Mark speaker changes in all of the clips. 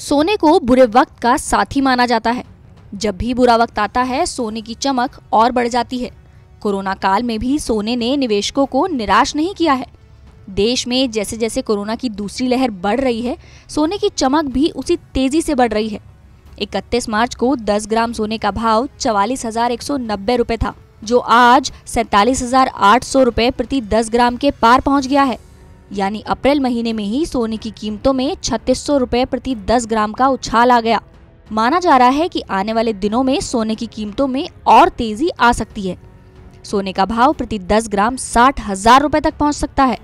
Speaker 1: सोने को बुरे वक्त का साथी माना जाता है। जब भी बुरा वक्त आता है सोने की चमक और बढ़ जाती है। कोरोना काल में भी सोने ने निवेशकों को निराश नहीं किया है। देश में जैसे जैसे कोरोना की दूसरी लहर बढ़ रही है, सोने की चमक भी उसी तेजी से बढ़ रही है। 31 मार्च को 10 ग्राम सोने का भाव 44,190 रुपए था, जो आज 47,800 रुपए प्रति 10 ग्राम के पार पहुंच गया है। यानी अप्रैल महीने में ही सोने की कीमतों में 3600 रुपए प्रति 10 ग्राम का उछाल आ गया। माना जा रहा है कि आने वाले दिनों में सोने की कीमतों में और तेजी आ सकती है। सोने का भाव प्रति 10 ग्राम 60,000 रुपए तक पहुंच सकता है।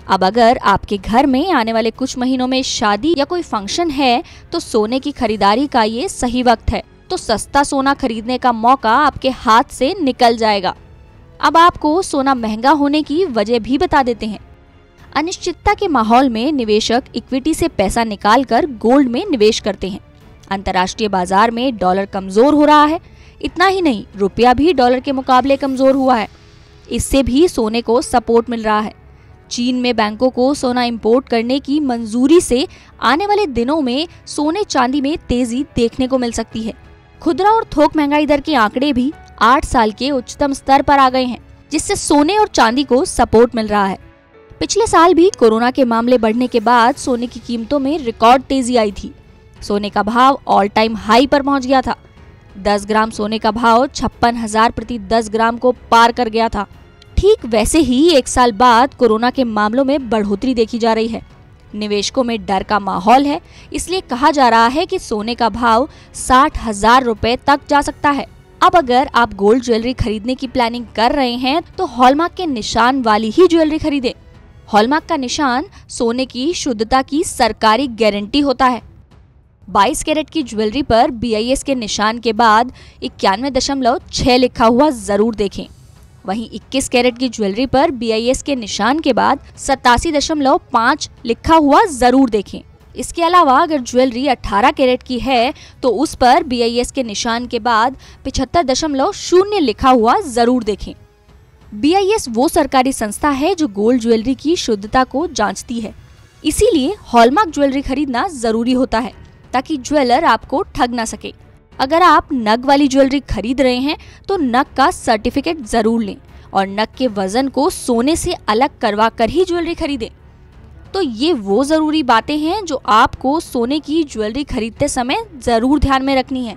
Speaker 1: अब अगर आपके घर में आने वाले कुछ महीनों में शादी या कोई फंक्शन है तो सोने की खरीदारी का ये सही वक्त है। तो सस्ता सोना खरीदने का मौका आपके हाथ से निकल जाएगा। अब आपको सोना महंगा होने की वजह भी बता देते हैं। अनिश्चितता के माहौल में निवेशक इक्विटी से पैसा निकालकर गोल्ड में निवेश करते हैं। अंतर्राष्ट्रीय बाजार में डॉलर कमजोर हो रहा है। इतना ही नहीं, रुपया भी डॉलर के मुकाबले कमजोर हुआ है। इससे भी सोने को सपोर्ट मिल रहा है। चीन में बैंकों को सोना इंपोर्ट करने की मंजूरी से आने वाले दिनों में सोने चांदी में तेजी देखने को मिल सकती है। खुदरा और थोक महंगाई दर के आंकड़े भी 8 साल के उच्चतम स्तर पर आ गए हैं, जिससे सोने और चांदी को सपोर्ट मिल रहा है। पिछले साल भी कोरोना के मामले बढ़ने के बाद सोने की कीमतों में रिकॉर्ड तेजी आई थी। सोने का भाव ऑल टाइम हाई पर पहुंच गया था। 10 ग्राम सोने का भाव 56,000 प्रति 10 ग्राम को पार कर गया था। ठीक वैसे ही 1 साल बाद कोरोना के मामलों में बढ़ोतरी देखी जा रही है। निवेशकों में डर का माहौल है, इसलिए कहा जा रहा है कि सोने का भाव 60,000 रुपए तक जा सकता है। अब अगर आप गोल्ड ज्वेलरी खरीदने की प्लानिंग कर रहे हैं तो हॉलमार्क के निशान वाली ही ज्वेलरी खरीदें। हॉलमार्क का निशान सोने की शुद्धता की सरकारी गारंटी होता है। 22 कैरेट की ज्वेलरी पर BIS के निशान के बाद 91.6 लिखा हुआ जरूर देखें। वहीं 21 कैरेट की ज्वेलरी पर BIS के निशान के बाद 87.5 लिखा हुआ जरूर देखें। इसके अलावा अगर ज्वेलरी 18 कैरेट की है तो उस पर BIS के निशान के बाद 75.0 लिखा हुआ जरूर देखें। BIS वो सरकारी संस्था है जो गोल्ड ज्वेलरी की शुद्धता को जांचती है। इसीलिए हॉलमार्क ज्वेलरी खरीदना जरूरी होता है ताकि ज्वेलर आपको ठग ना सके। अगर आप नग वाली ज्वेलरी खरीद रहे हैं तो नग का सर्टिफिकेट जरूर लें और नग के वजन को सोने से अलग करवा कर ही ज्वेलरी खरीदें। तो ये वो जरूरी बातें हैं जो आपको सोने की ज्वेलरी खरीदते समय जरूर ध्यान में रखनी है।